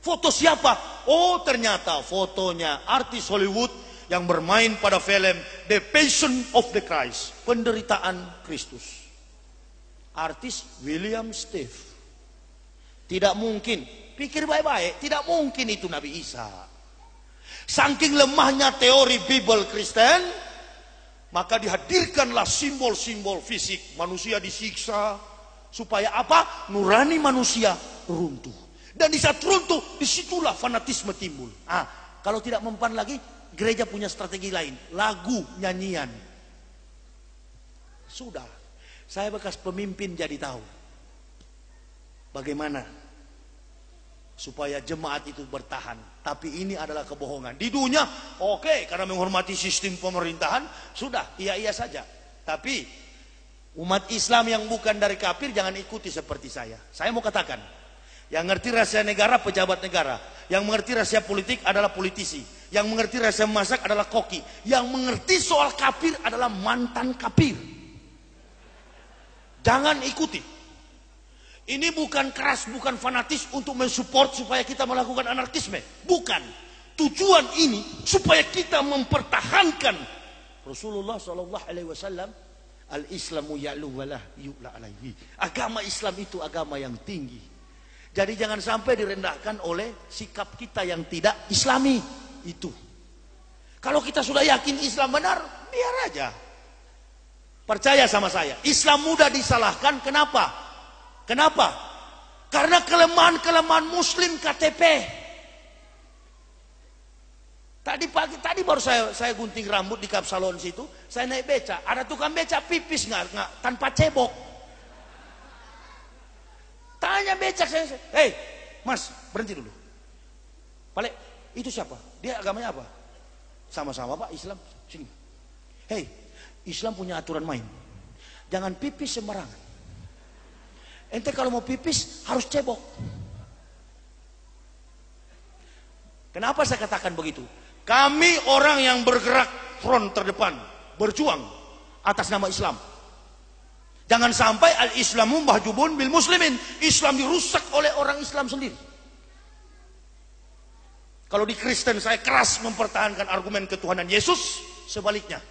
Foto siapa? Oh, ternyata fotonya artis Hollywood yang bermain pada film The Passion of the Christ, penderitaan Kristus. Artis William Steve. Tidak mungkin, pikir baik-baik, tidak mungkin itu Nabi Isa. Saking lemahnya teori Bible Kristen, maka dihadirkanlah simbol-simbol fisik. Manusia disiksa, supaya apa? Nurani manusia runtuh. Dan di saat runtuh, disitulah fanatisme timbul. Kalau tidak mempan lagi, gereja punya strategi lain. Lagu, nyanyian. Sudah. Saya bekas pemimpin jadi tahu. Bagaimana supaya jemaat itu bertahan. Tapi ini adalah kebohongan. Di dunia, oke, karena menghormati sistem pemerintahan, sudah, iya-iya saja. Tapi umat Islam yang bukan dari kafir jangan ikuti seperti saya. Saya mau katakan, yang mengerti rahasia negara, pejabat negara. Yang mengerti rahasia politik adalah politisi. Yang mengerti rahasia masak adalah koki. Yang mengerti soal kafir adalah mantan kafir. Jangan ikuti. Ini bukan keras, bukan fanatis untuk mensupport supaya kita melakukan anarkisme. Bukan. Tujuan ini supaya kita mempertahankan Rasulullah SAW. Al-Islamu ya'lu walah yu'la alaihi. Agama Islam itu agama yang tinggi. Jadi jangan sampai direndahkan oleh sikap kita yang tidak Islami itu. Kalau kita sudah yakin Islam benar, biar aja. Percaya sama saya, Islam mudah disalahkan. Kenapa? Kenapa? Karena kelemahan-kelemahan Muslim KTP. Tadi baru saya gunting rambut di Kapsalon situ, saya naik beca, ada tukang beca pipis nggak tanpa cebok. Tanya becak saya, hei mas berhenti dulu. Pale, itu siapa? Dia agamanya apa? Sama-sama pak Islam. Sini. Hei, Islam punya aturan main. Jangan pipis sembarangan. Ente kalau mau pipis harus cebok. Kenapa saya katakan begitu? Kami orang yang bergerak front terdepan, berjuang atas nama Islam. Jangan sampai al-Islamu mahjubun bil muslimin. Islam dirusak oleh orang Islam sendiri. Kalau di Kristen saya keras mempertahankan argumen ketuhanan Yesus, sebaliknya.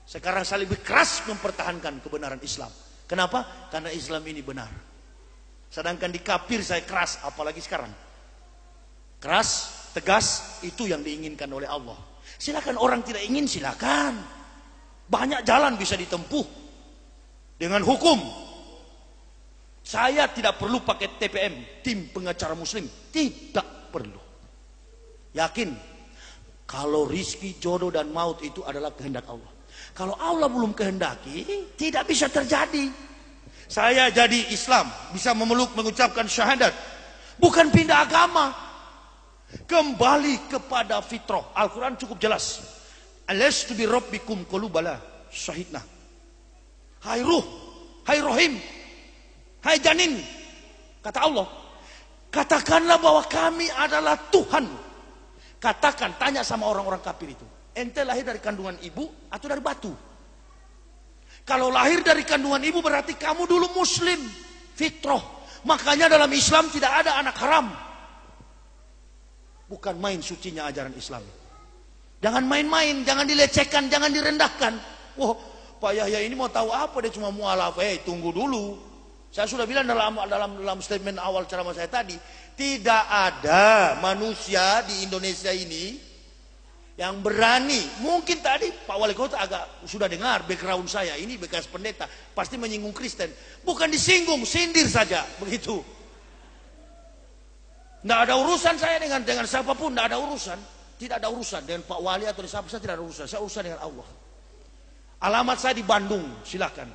Sekarang saya lebih keras mempertahankan kebenaran Islam. Kenapa? Karena Islam ini benar. Sedangkan di kafir saya keras, apalagi sekarang. Keras, tegas, itu yang diinginkan oleh Allah. Silakan orang tidak ingin, silakan. Banyak jalan bisa ditempuh dengan hukum. Saya tidak perlu pakai TPM, tim pengacara muslim. Tidak perlu. Yakin, kalau rizki, jodoh dan maut itu adalah kehendak Allah. Kalau Allah belum kehendaki, tidak bisa terjadi. Saya jadi Islam, bisa memeluk, mengucapkan syahadat. Bukan pindah agama. Kembali kepada fitrah. Al-Quran cukup jelas. Alastu bi rabbikum qalu bala syahidna. Hai ruh, hai rohim, hai janin. Kata Allah, katakanlah bahwa kami adalah Tuhan. Katakan, tanya sama orang-orang kafir itu. Ente lahir dari kandungan ibu atau dari batu? Kalau lahir dari kandungan ibu berarti kamu dulu muslim, fitrah. Makanya dalam Islam tidak ada anak haram. Bukan main sucinya ajaran Islam. Jangan main-main, jangan dilecehkan, jangan direndahkan. Wah, Pak Yahya ini mau tahu apa, dia cuma mualaf. Tunggu dulu. Saya sudah bilang dalam statement awal ceramah saya tadi, tidak ada manusia di Indonesia ini yang berani. Mungkin tadi Pak Wali Kota agak sudah dengar background saya, ini bekas pendeta, pasti menyinggung Kristen. Bukan disinggung, sindir saja, begitu. Tidak ada urusan saya dengan siapapun, tidak ada urusan. Tidak ada urusan dengan Pak Wali atau siapa, saya tidak ada urusan. Saya urusan dengan Allah. Alamat saya di Bandung, silakan.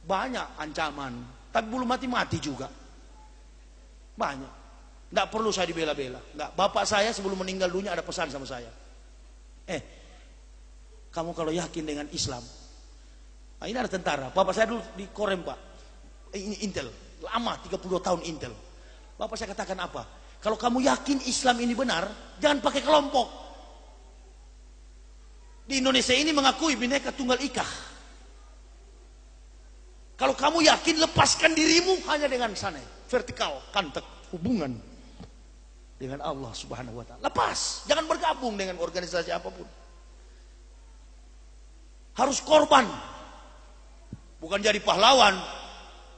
Banyak ancaman, tapi belum mati-mati juga. Banyak. Tidak perlu saya dibela-bela. Bapak saya sebelum meninggal dunia ada pesan sama saya. Kamu kalau yakin dengan Islam, ini ada tentara. Bapak saya dulu di Korem Pak, ini Intel, lama 32 tahun Intel. Bapak saya katakan apa? Kalau kamu yakin Islam ini benar, jangan pakai kelompok. Di Indonesia ini mengakui Bhinneka Tunggal Ika. Kalau kamu yakin, lepaskan dirimu hanya dengan sana, vertikal, kantek, hubungan dengan Allah Subhanahu wa Ta'ala. Lepas, jangan bergabung dengan organisasi apapun. Harus korban, bukan jadi pahlawan.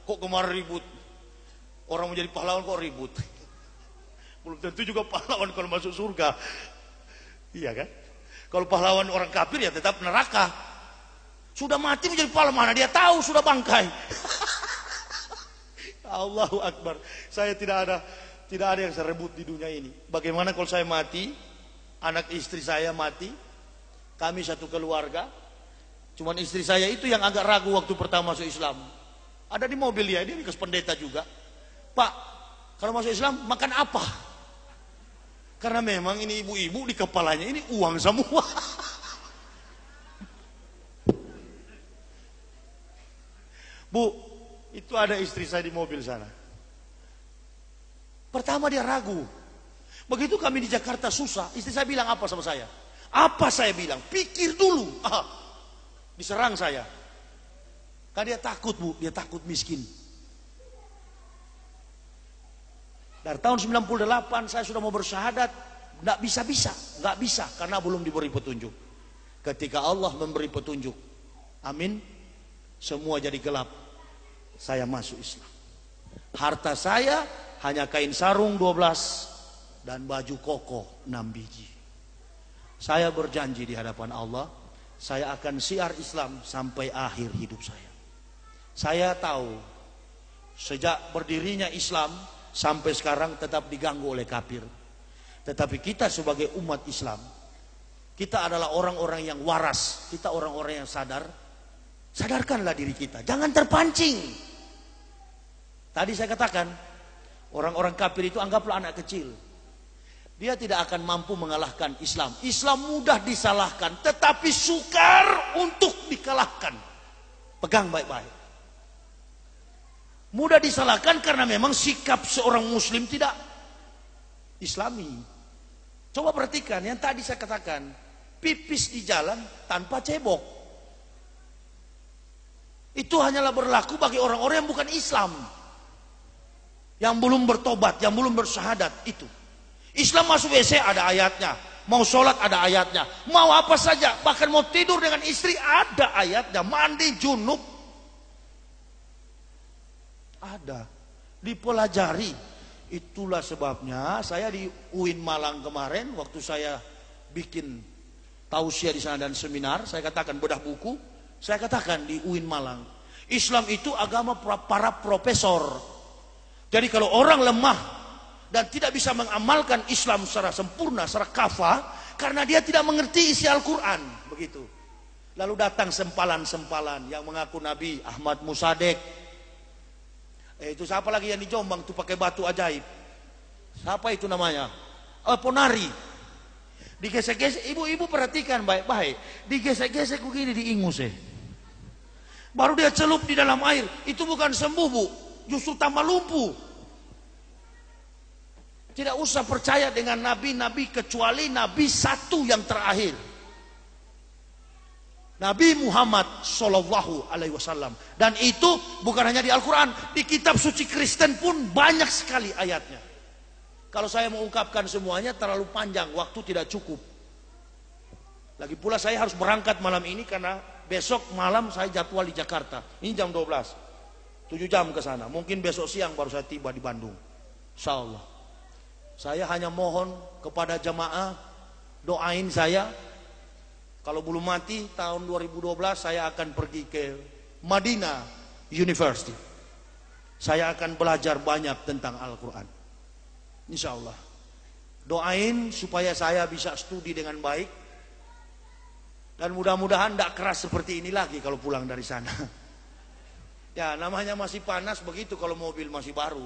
Kok kemarin ribut? Orang menjadi pahlawan kok ribut? Belum tentu juga pahlawan kalau masuk surga. Iya kan? Kalau pahlawan orang kafir ya tetap neraka. Sudah mati menjadi pahlawan, mana dia tahu sudah bangkai. Allahu Akbar. Saya tidak ada yang saya rebut di dunia ini. Bagaimana kalau saya mati, anak istri saya mati, kami satu keluarga, cuman istri saya itu yang agak ragu waktu pertama masuk Islam. Ada di mobil dia, ini bekas pendeta juga. Pak, kalau masuk Islam makan apa? Karena memang ini ibu-ibu di kepalanya ini uang semua. Bu, itu ada istri saya di mobil sana. Pertama dia ragu. Begitu kami di Jakarta susah, istri saya bilang apa sama saya? Apa saya bilang? Pikir dulu. Diserang saya. Karena dia takut, Bu, dia takut miskin. Dari tahun 98 saya sudah mau bersyahadat, nggak bisa karena belum diberi petunjuk. Ketika Allah memberi petunjuk, amin, semua jadi gelap. Saya masuk Islam. Harta saya hanya kain sarung 12 dan baju koko 6 biji. Saya berjanji di hadapan Allah, saya akan syiar Islam sampai akhir hidup saya. Saya tahu sejak berdirinya Islam sampai sekarang tetap diganggu oleh kafir. Tetapi kita sebagai umat Islam, kita adalah orang-orang yang waras, kita orang-orang yang sadar. Sadarkanlah diri kita, jangan terpancing. Tadi saya katakan, orang-orang kafir itu anggaplah anak kecil. Dia tidak akan mampu mengalahkan Islam. Islam mudah disalahkan, tetapi sukar untuk dikalahkan. Pegang baik-baik. Mudah disalahkan karena memang sikap seorang muslim tidak Islami. Coba perhatikan yang tadi saya katakan, pipis di jalan tanpa cebok. Itu hanyalah berlaku bagi orang-orang yang bukan Islam, yang belum bertobat, yang belum bersyahadat. Itu Islam masuk WC ada ayatnya, mau sholat ada ayatnya, mau apa saja, bahkan mau tidur dengan istri ada ayatnya, mandi junub ada, dipelajari. Itulah sebabnya saya di UIN Malang kemarin waktu saya bikin tausiah di sana dan seminar, saya katakan bedah buku, saya katakan di UIN Malang, Islam itu agama para profesor. Jadi kalau orang lemah dan tidak bisa mengamalkan Islam secara sempurna, secara kafah, karena dia tidak mengerti isi Al-Quran, begitu. Lalu datang sempalan-sempalan yang mengaku Nabi, Ahmad Musadek. Itu siapa lagi yang di Jombang tuh pakai batu ajaib? Siapa itu namanya? Ponari. Digesek-gesek, ibu-ibu perhatikan baik-baik. Digesek-gesek begini di ingus. Baru dia celup di dalam air. Itu bukan sembuh, Bu. Justru tambah lumpuh. Tidak usah percaya dengan nabi-nabi kecuali nabi satu yang terakhir. Nabi Muhammad Sallallahu Alaihi Wasallam. Dan itu bukan hanya di Al-Quran, di kitab suci Kristen pun banyak sekali ayatnya. Kalau saya mengungkapkan semuanya terlalu panjang, waktu tidak cukup. Lagi pula saya harus berangkat malam ini karena besok malam saya jadwal di Jakarta. Ini jam 12, 7 jam ke sana. Mungkin besok siang baru saya tiba di Bandung. Insya Allah. Saya hanya mohon kepada jamaah, doain saya. Kalau belum mati tahun 2012 saya akan pergi ke Madinah University. Saya akan belajar banyak tentang Al-Quran. Insya Allah. Doain supaya saya bisa studi dengan baik. Dan mudah-mudahan tidak keras seperti ini lagi kalau pulang dari sana. Ya namanya masih panas begitu kalau mobil masih baru.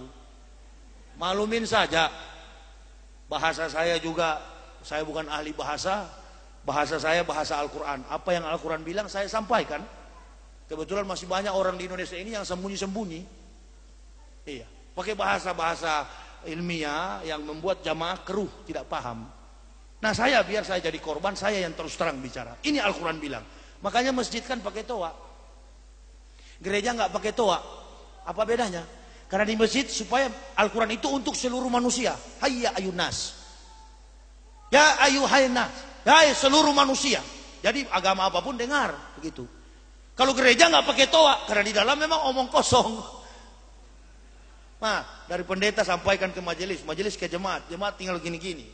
Maklumin saja. Bahasa saya juga, saya bukan ahli bahasa. Bahasa saya bahasa Al-Quran. Apa yang Al-Quran bilang saya sampaikan. Kebetulan masih banyak orang di Indonesia ini yang sembunyi-sembunyi. Iya, pakai bahasa-bahasa ilmiah yang membuat jamaah keruh, tidak paham. Nah saya biar saya jadi korban, saya yang terus terang bicara. Ini Al-Quran bilang. Makanya masjid kan pakai toa. Gereja nggak pakai toa. Apa bedanya? Karena di masjid supaya Al-Quran itu untuk seluruh manusia. Hayya ayunas. Ya ayuhainas. Ya seluruh manusia. Jadi agama apapun dengar begitu. Kalau gereja nggak pakai toa karena di dalam memang omong kosong. Nah dari pendeta sampaikan ke majelis, majelis ke jemaat, jemaat tinggal gini-gini.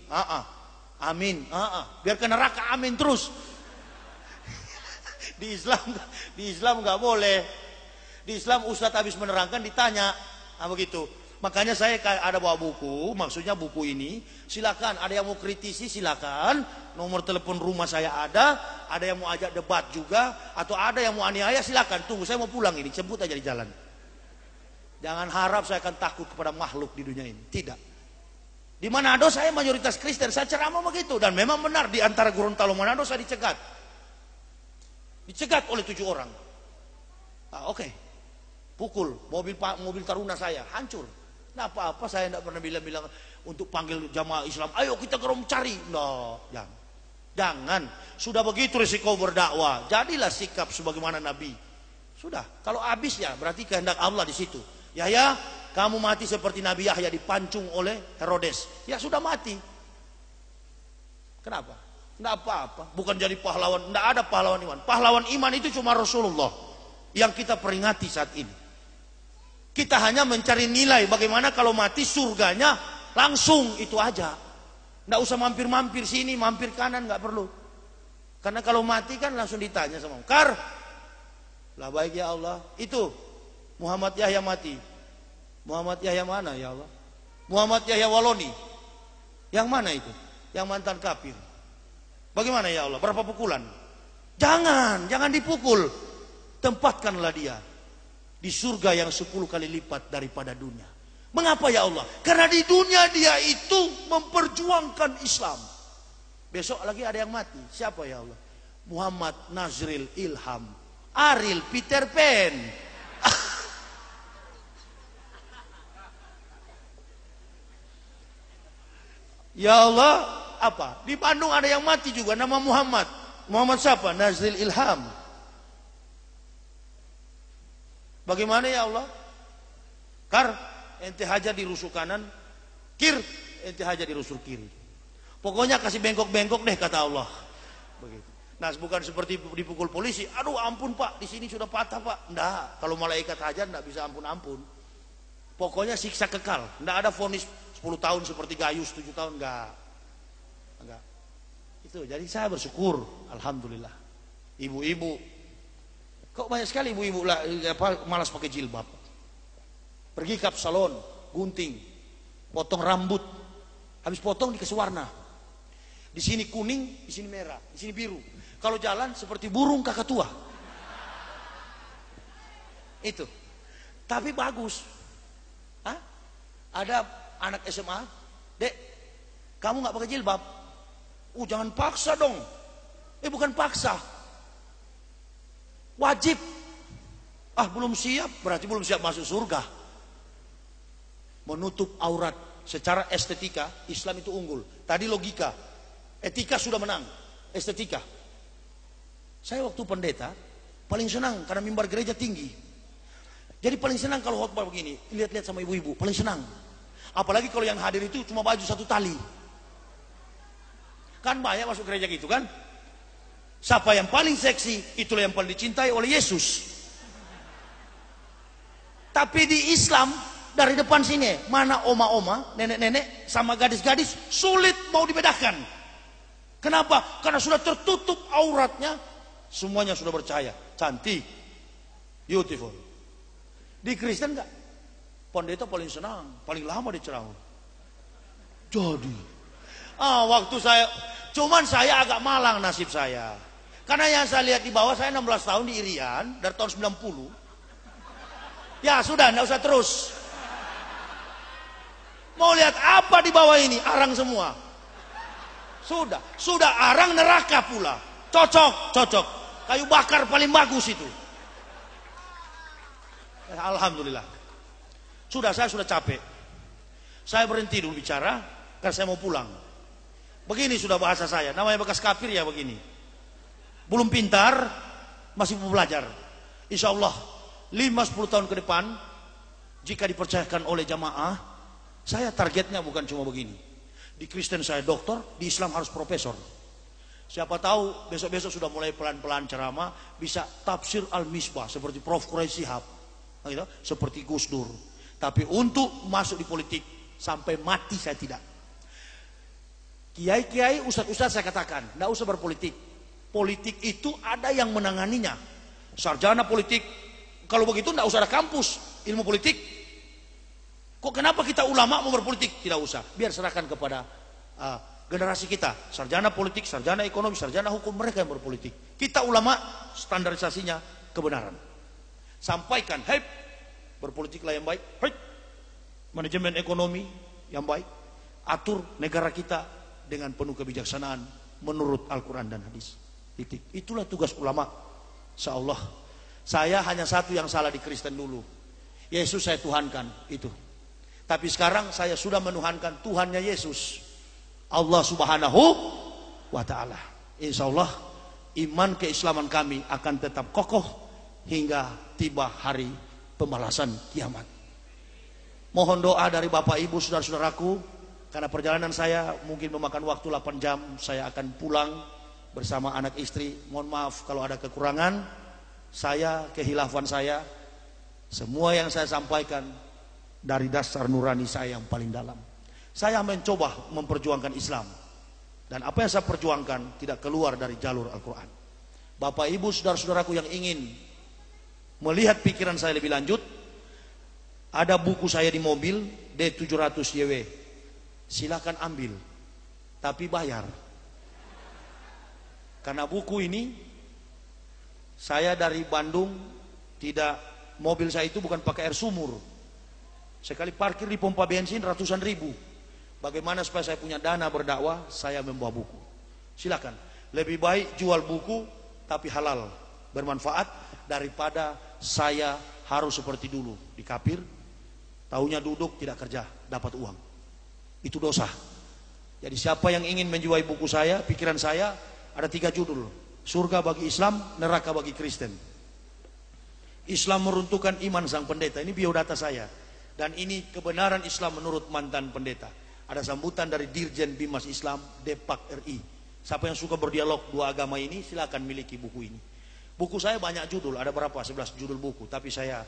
Amin. Biar ke neraka amin terus. Di Islam nggak boleh. Di Islam Ustadz habis menerangkan ditanya, begitu. Makanya saya ada bawa buku, maksudnya buku ini, silakan ada yang mau kritisi silakan, nomor telepon rumah saya ada yang mau ajak debat juga, atau ada yang mau aniaya silakan. Tunggu, saya mau pulang ini, sebut aja di jalan. Jangan harap saya akan takut kepada makhluk di dunia ini, tidak. Di Manado saya mayoritas Kristen, saya ceramah begitu, dan memang benar di antara Gorontalo Manado saya dicegat oleh 7 orang. Oke. Pukul mobil taruna saya hancur. Nah apa-apa saya tidak pernah bilang untuk panggil jamaah Islam, ayo kita ke Rom cari. No, jangan. Sudah begitu risiko berdakwah. Jadilah sikap sebagaimana Nabi. Sudah. Kalau habis ya berarti kehendak Allah di situ. Yahya, kamu mati seperti Nabi Yahya dipancung oleh Herodes. Ya sudah mati. Kenapa? Tidak apa-apa. Bukan jadi pahlawan. Tidak ada pahlawan iman. Pahlawan iman itu cuma Rasulullah yang kita peringati saat ini. Kita hanya mencari nilai bagaimana kalau mati surganya langsung itu aja. Nggak usah mampir-mampir sini, mampir kanan, nggak perlu. Karena kalau mati kan langsung ditanya sama Kar. Lah baik ya Allah. Itu Muhammad Yahya mati. Muhammad Yahya mana ya Allah? Muhammad Yahya Waloni. Yang mana itu? Yang mantan kafir. Bagaimana ya Allah? Berapa pukulan? Jangan dipukul. Tempatkanlah dia di surga yang 10 kali lipat daripada dunia. Mengapa ya Allah? Karena di dunia dia itu memperjuangkan Islam. Besok lagi ada yang mati. Siapa ya Allah? Muhammad Nazril Ilham Aril Peter Pan. Ya Allah, apa? Di Bandung ada yang mati juga nama Muhammad. Muhammad siapa? Nazril Ilham. Bagaimana ya Allah? Kar, ente hajar di rusuk kanan, kir, ente hajar di rusuk kiri. Pokoknya kasih bengkok-bengkok deh kata Allah. Begitu. Nah, bukan seperti dipukul polisi. Aduh, ampun Pak, di sini sudah patah Pak. Enggak, kalau malaikat hajar enggak bisa ampun-ampun. Pokoknya siksa kekal. Enggak ada vonis 10 tahun seperti Gayus 7 tahun enggak. Itu. Jadi saya bersyukur, alhamdulillah. Ibu-ibu kok banyak sekali ibu-ibu lah malas pakai jilbab. Pergi ke salon, gunting, potong rambut. Habis potong dikasih warna. Di sini kuning, di sini merah, di sini biru. Kalau jalan seperti burung kakatua. Itu. Tapi bagus. Hah? Ada anak SMA, "Dek, kamu nggak pakai jilbab?" Jangan paksa dong. Bukan paksa. Wajib. Belum siap, berarti belum siap masuk surga. Menutup aurat secara estetika, Islam itu unggul. Tadi logika, etika sudah menang, estetika. Saya waktu pendeta paling senang karena mimbar gereja tinggi. Jadi paling senang kalau khotbah begini, lihat-lihat sama ibu-ibu, paling senang. Apalagi kalau yang hadir itu cuma baju 1 tali. Kan banyak masuk gereja gitu kan? Siapa yang paling seksi, itulah yang paling dicintai oleh Yesus. Tapi di Islam, dari depan sini, mana oma-oma, nenek-nenek, sama gadis-gadis, sulit mau dibedakan. Kenapa? Karena sudah tertutup auratnya, semuanya sudah percaya, cantik, beautiful. Di Kristen enggak? Pendeta paling senang, paling lama diceramah. Jadi, waktu cuman saya agak malang nasib saya. Karena yang saya lihat di bawah, saya 16 tahun di Irian dari tahun 90. Ya sudah, enggak usah terus. Mau lihat apa di bawah ini? Arang semua. Sudah arang neraka pula. Cocok. Kayu bakar paling bagus itu. Alhamdulillah. Saya sudah capek. Saya berhenti dulu bicara karena saya mau pulang. Begini sudah bahasa saya. Namanya bekas kafir ya begini. Belum pintar, masih mau belajar. Insya Allah 5-10 tahun ke depan, jika dipercayakan oleh jamaah, saya targetnya bukan cuma begini. Di Kristen saya doktor, di Islam harus profesor. Siapa tahu besok-besok sudah mulai pelan-pelan ceramah, bisa tafsir al-misbah seperti Prof. Quraisy Shihab, gitu, seperti Gus Dur. Tapi untuk masuk di politik sampai mati saya tidak. Kiai-kiai, ustadz-ustadz saya katakan, tidak usah berpolitik. Politik itu ada yang menanganinya. Sarjana politik. Kalau begitu tidak usah ada kampus ilmu politik. Kok kenapa kita ulama mau berpolitik? Tidak usah. Biar serahkan kepada generasi kita. Sarjana politik, sarjana ekonomi, sarjana hukum, mereka yang berpolitik. Kita ulama standarisasinya kebenaran. Sampaikan, hei, berpolitiklah yang baik. Hei, manajemen ekonomi yang baik. Atur negara kita dengan penuh kebijaksanaan menurut Al-Quran dan hadis. Titik. Itulah tugas ulama. Insyaallah. Saya hanya satu yang salah di Kristen dulu. Yesus saya tuhankan itu. Tapi sekarang saya sudah menuhankan Tuhannya Yesus, Allah Subhanahu wa taala. Insyaallah iman keislaman kami akan tetap kokoh hingga tiba hari pembalasan kiamat. Mohon doa dari Bapak Ibu saudara-saudaraku. Karena perjalanan saya mungkin memakan waktu 8 jam, saya akan pulang bersama anak istri. Mohon maaf kalau ada kekurangan, saya, kehilafan saya, semua yang saya sampaikan dari dasar nurani saya yang paling dalam. Saya mencoba memperjuangkan Islam. Dan apa yang saya perjuangkan tidak keluar dari jalur Al-Quran. Bapak Ibu saudara-saudaraku yang ingin melihat pikiran saya lebih lanjut, ada buku saya di mobil, D700YW. Silakan ambil, tapi bayar. Karena buku ini saya dari Bandung, tidak, mobil saya itu bukan pakai air sumur. Sekali parkir di pompa bensin ratusan ribu. Bagaimana supaya saya punya dana berdakwah? Saya membawa buku. Silakan. Lebih baik jual buku tapi halal, bermanfaat, daripada saya harus seperti dulu di kapir, taunya duduk tidak kerja, dapat uang. Itu dosa. Jadi siapa yang ingin menjiwai buku saya, pikiran saya, ada 3 judul. Surga bagi Islam, neraka bagi Kristen. Islam meruntuhkan iman sang pendeta. Ini biodata saya. Dan ini kebenaran Islam menurut mantan pendeta. Ada sambutan dari Dirjen Bimas Islam, Depak RI. Siapa yang suka berdialog dua agama ini, silakan miliki buku ini. Buku saya banyak judul, ada berapa? 11 judul buku. Tapi saya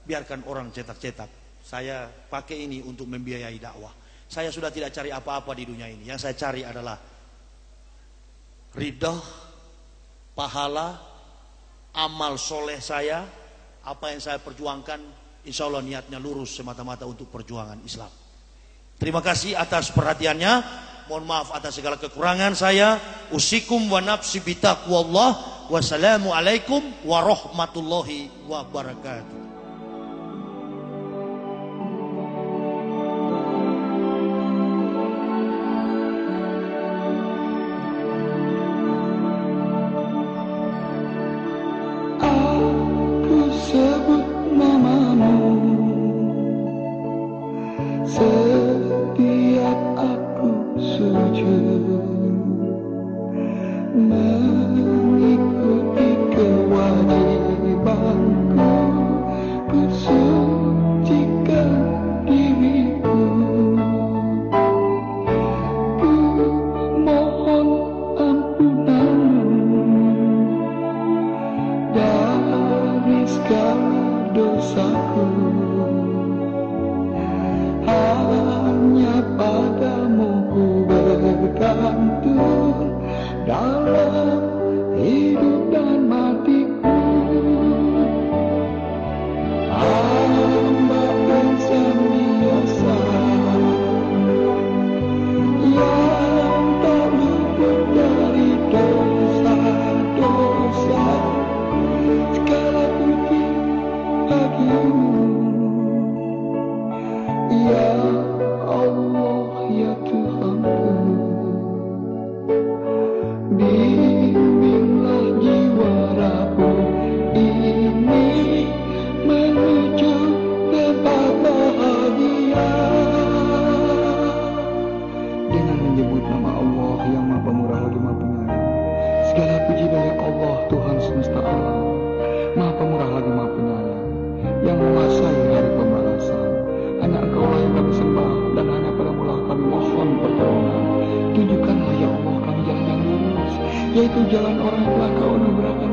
biarkan orang cetak-cetak. Saya pakai ini untuk membiayai dakwah. Saya sudah tidak cari apa-apa di dunia ini. Yang saya cari adalah ridha, pahala, amal soleh saya. Apa yang saya perjuangkan, insya Allah niatnya lurus semata-mata untuk perjuangan Islam. Terima kasih atas perhatiannya. Mohon maaf atas segala kekurangan saya. Usikum wa nafsi bitaqwallah. Wassalamualaikum warahmatullahi wabarakatuh. Sebut namamu setiap aku sujud, mengikuti kewajibanku, kusucikan diriku, ku mohon ampunanmu dari segala dosaku. Hanya padamu ku bergantung dalam hidup dan matiku. Hamba insan biasa yang tak luput dari dosa-dosa. Segala puji bagimu, ya Allah, ya Tuhanku. Bimbinglah jiwa rapuh ini menuju tempat bahagia dengan menyebut nama Allah yang Maha Pemurah lagi Maha Penyayang. Segala puji dari Allah Tuhan semesta alam, Maha Pemurah lagi Maha Penyayang, yang menguasai hari pembalasan. Hanya Engkaulah yang kami sembah, dan hanya padamu-Lah kami mohon pertolongan. Tunjukkanlah ya Allah kami jalan yang lurus, yaitu jalan orang yang telah Kau anugerahkan